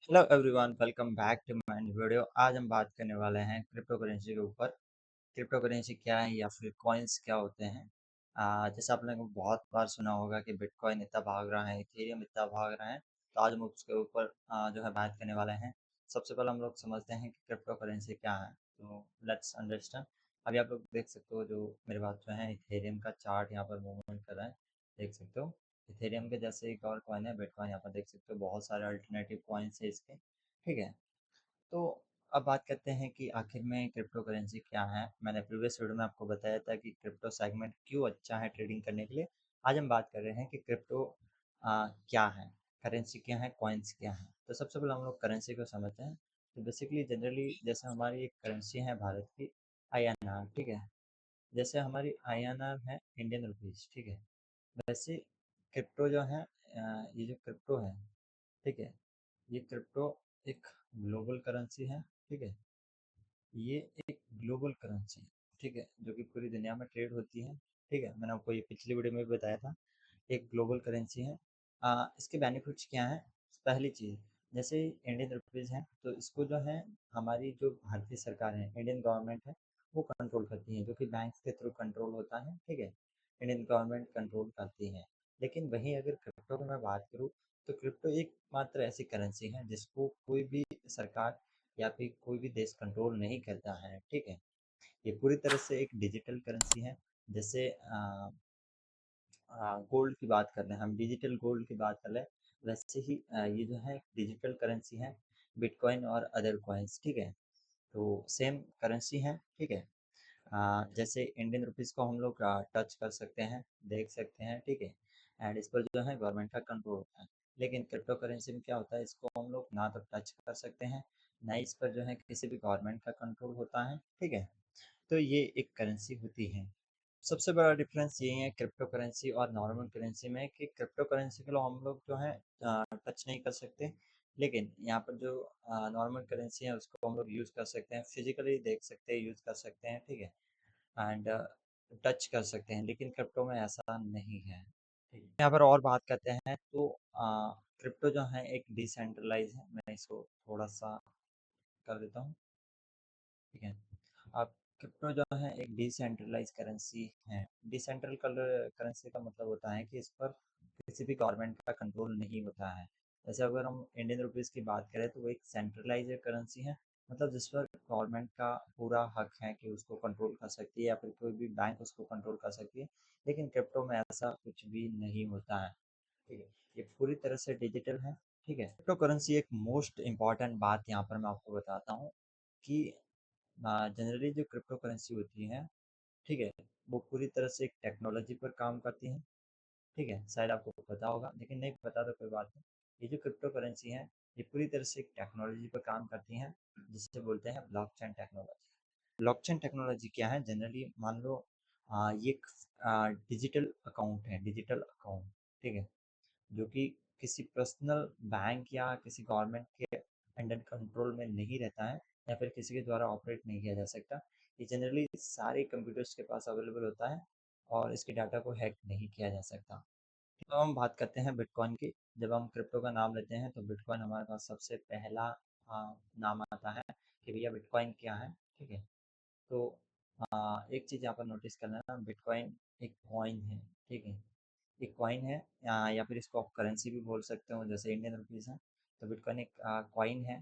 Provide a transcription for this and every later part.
Hello everyone, welcome back to my video. आज हम बात करने वाले हैं क्रिप्टो करेंसी के ऊपर। क्रिप्टो करेंसी क्या है या फिर कॉइन्स क्या होते हैं। जैसे आपने को बहुत बार सुना होगा कि बिटकॉइन इतना भाग रहा है, इथेरियम इतना भाग रहा है। तो आज हम उसके ऊपर जो है बात करने वाले हैं। सबसे पहले हम लोग समझते हैं कि क्रिप्टो करेंसी क्या है। तो लेट्स अंडरस्टैंड। अभी आप लोग देख सकते हो, जो मेरे पास जो है इथेरियम का चार्ट यहाँ पर मूवमेंट कर रहा है, देख सकते हो। इथेरियम के जैसे एक और कॉइन है बिटकॉइन, यहाँ पर देख सकते हो बहुत सारे अल्टरनेटिव कॉइन्स है इसके। ठीक है। तो अब बात करते हैं कि आखिर में क्रिप्टो करेंसी क्या है। मैंने प्रीवियस वीडियो में आपको बताया था कि क्रिप्टो सेगमेंट क्यों अच्छा है ट्रेडिंग करने के लिए। आज हम बात कर रहे हैं कि क्रिप्टो क्या है, करेंसी क्या है, कॉइन्स क्या है। तो सबसे पहले हम लोग करेंसी को समझते हैं। तो बेसिकली जनरली जैसे हमारी एक करेंसी है भारत की, INR। ठीक है। जैसे हमारी INR है इंडियन रुपीज़। ठीक है। वैसे क्रिप्टो जो है, ये जो क्रिप्टो है, ठीक है, ये क्रिप्टो एक ग्लोबल करेंसी है। ठीक है। ये एक ग्लोबल करेंसी है, ठीक है, जो कि पूरी दुनिया में ट्रेड होती है। ठीक है, मैंने आपको ये पिछली वीडियो में भी बताया था। एक ग्लोबल करेंसी है। इसके बेनिफिट्स क्या हैं। पहली चीज़, जैसे इंडियन रुपीज़ है तो इसको जो है हमारी जो भारतीय सरकार है, इंडियन गवर्नमेंट है, वो कंट्रोल करती है, जो कि बैंक के थ्रू कंट्रोल होता है। ठीक है। इंडियन गवर्नमेंट कंट्रोल करती है। लेकिन वहीं अगर क्रिप्टो की मैं बात करूँ, तो क्रिप्टो एक मात्र ऐसी करेंसी है जिसको कोई भी सरकार या फिर कोई भी देश कंट्रोल नहीं करता है। ठीक है। ये पूरी तरह से एक डिजिटल करेंसी है। जैसे गोल्ड की बात कर रहे हैं, हम डिजिटल गोल्ड की बात कर रहे हैं, वैसे ही ये जो है डिजिटल करेंसी है, बिटकॉइन और अदर कॉइन्स। ठीक है। तो सेम करेंसी है। ठीक है। जैसे इंडियन रुपीज़ को हम लोग टच कर सकते हैं, देख सकते हैं। ठीक है। एंड इस पर जो है गवर्नमेंट का कंट्रोल होता है। लेकिन क्रिप्टो करेंसी में क्या होता है, इसको हम लोग ना तो टच कर सकते हैं, ना इस पर जो है किसी भी गवर्नमेंट का कंट्रोल होता है। ठीक है। तो ये एक करेंसी होती है। सबसे बड़ा डिफरेंस ये है क्रिप्टो करेंसी और नॉर्मल करेंसी में, कि क्रिप्टो करेंसी को हम लोग जो है टच नहीं कर सकते। लेकिन यहाँ पर जो नॉर्मल करेंसी है उसको हम लोग यूज़ कर सकते हैं, फिजिकली देख सकते हैं, यूज़ कर सकते हैं। ठीक है। एंड टच कर सकते हैं, लेकिन क्रिप्टो में ऐसा नहीं है। ठीक है। यहाँ पर और बात करते हैं तो क्रिप्टो जो है एक डिसेंट्रलाइज है। मैं इसको थोड़ा सा कर देता हूँ। ठीक है। अब क्रिप्टो जो है एक डिसेंट्रलाइज करेंसी है। डिसेंट्रल करेंसी का मतलब होता है कि इस पर किसी भी गवर्नमेंट का कंट्रोल नहीं होता है। जैसे अगर हम इंडियन रुपीज़ की बात करें तो वो एक सेंट्रलाइज करेंसी है, मतलब जिस पर गवर्नमेंट का पूरा हक है कि उसको कंट्रोल कर सकती है या फिर कोई भी बैंक उसको कंट्रोल कर सकती है। लेकिन क्रिप्टो में ऐसा कुछ भी नहीं होता है। ठीक है। ये पूरी तरह से डिजिटल है। ठीक है। क्रिप्टो करेंसी एक मोस्ट इम्पॉर्टेंट बात यहाँ पर मैं आपको बताता हूँ कि जनरली जो क्रिप्टो करेंसी होती है, ठीक है, वो पूरी तरह से एक टेक्नोलॉजी पर काम करती है। ठीक है, शायद आपको पता होगा, लेकिन नहीं पता तो कोई बात नहीं। ये जो क्रिप्टो करेंसी है, ये पूरी तरह से एक टेक्नोलॉजी पर काम करती है, जिसे बोलते हैं ब्लॉकचेन टेक्नोलॉजी। ब्लॉकचेन टेक्नोलॉजी क्या है, जनरली मान लो ये एक डिजिटल अकाउंट है, डिजिटल अकाउंट। ठीक है। जो कि किसी पर्सनल बैंक या किसी गवर्नमेंट के अंडर कंट्रोल में नहीं रहता है, या फिर किसी के द्वारा ऑपरेट नहीं किया जा सकता। ये जनरली सारे कंप्यूटर्स के पास अवेलेबल होता है और इसके डाटा को हैक नहीं किया जा सकता। तो हम बात करते हैं बिटकॉइन की। जब हम क्रिप्टो का नाम लेते हैं तो बिटकॉइन हमारे पास सबसे पहला नाम आता है कि भैया बिटकॉइन क्या है। ठीक है। तो एक चीज़ यहाँ पर नोटिस करना है, बिटकॉइन एक कॉइन है। ठीक है। एक कॉइन है, या फिर इसको आप करेंसी भी बोल सकते हो, जैसे इंडियन रुपीज़ है। तो बिटकॉइन एक कॉइन है।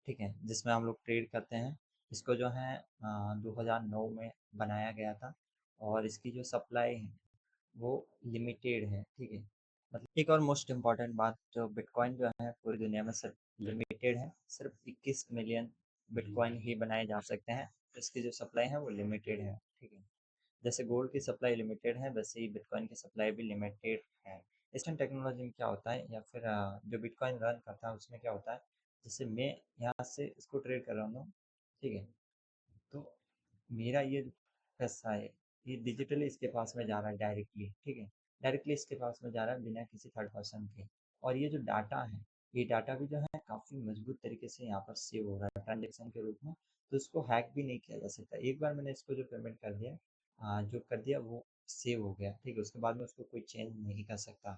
ठीक है, जिसमें हम लोग ट्रेड करते हैं। इसको जो है 2009 में बनाया गया था, और इसकी जो सप्लाई है वो लिमिटेड है। ठीक है। मतलब एक और मोस्ट इम्पॉर्टेंट बात, जो बिटकॉइन जो है पूरी दुनिया में सिर्फ लिमिटेड है, सिर्फ 21 मिलियन बिटकॉइन ही बनाए जा सकते हैं। इसकी जो सप्लाई है वो लिमिटेड है। ठीक है। जैसे गोल्ड की सप्लाई लिमिटेड है, वैसे ही बिटकॉइन की सप्लाई भी लिमिटेड है। ईस्टर्न टेक्नोलॉजी में क्या होता है, या फिर जो बिटकॉइन रन करता है उसमें क्या होता है, जैसे मैं यहाँ से इसको ट्रेड कर रहा हूँ। ठीक है। तो मेरा ये जो पैसा है, ये डिजिटली इसके पास में जा रहा है डायरेक्टली। ठीक है। डायरेक्टली इसके पास में जा रहा है बिना किसी थर्ड पर्सन के। और ये जो डाटा है, ये डाटा भी जो है काफ़ी मजबूत तरीके से यहाँ पर सेव हो रहा है ट्रांजेक्शन के रूप में। तो इसको हैक भी नहीं किया जा सकता। एक बार मैंने इसको जो पेमेंट कर दिया, जो कर दिया वो सेव हो गया। ठीक है। उसके बाद में उसको कोई चेंज नहीं कर सकता।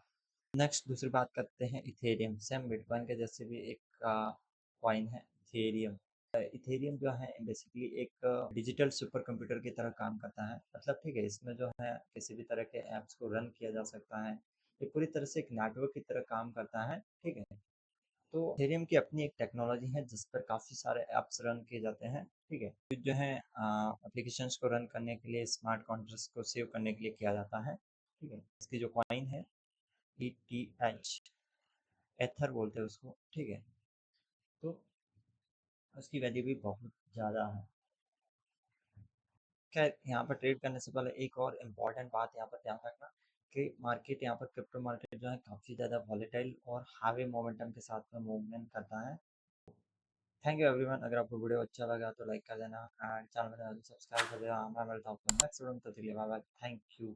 नेक्स्ट दूसरी बात करते हैं इथेरियम। सेम बिटकॉइन के जैसे भी एक कॉइन है इथेरियम। इथेरियम जो है बेसिकली एक डिजिटल सुपर कंप्यूटर की तरह काम करता है। मतलब ठीक है, इसमें जो है किसी भी तरह के ऐप्स को रन किया जा सकता है। ये पूरी तरह से एक नेटवर्क की तरह काम करता है, ठीक है। तो इथेरियम की अपनी एक टेक्नोलॉजी है जिस पर काफ़ी सारे ऐप्स रन किए जाते हैं, ठीक है। तो जो है एप्लीकेशंस को रन करने के लिए, स्मार्ट कॉन्ट्रैक्ट्स को सेव करने के लिए किया जाता है, ठीक है। इसकी जो कॉइन है ETH, एथर बोलते हैं उसको, ठीक है। तो उसकी वैल्यू भी बहुत ज़्यादा है। खैर, यहाँ पर ट्रेड करने से पहले एक और इम्पॉर्टेंट बात यहाँ पर ध्यान रखना कि मार्केट, यहाँ पर क्रिप्टो मार्केट जो है काफ़ी ज़्यादा वॉलेटाइल और हावी मोमेंटम के साथ में मूवमेंट करता है। Thank you everyone. अगर आपको वीडियो अच्छा लगा तो लाइक कर देना एंड चैनल में सब्सक्राइब कर देना। मैं मिलता हूँ आपको नेक्स्ट वीडियो में, तो चलिए बाय बाय, थैंक यू।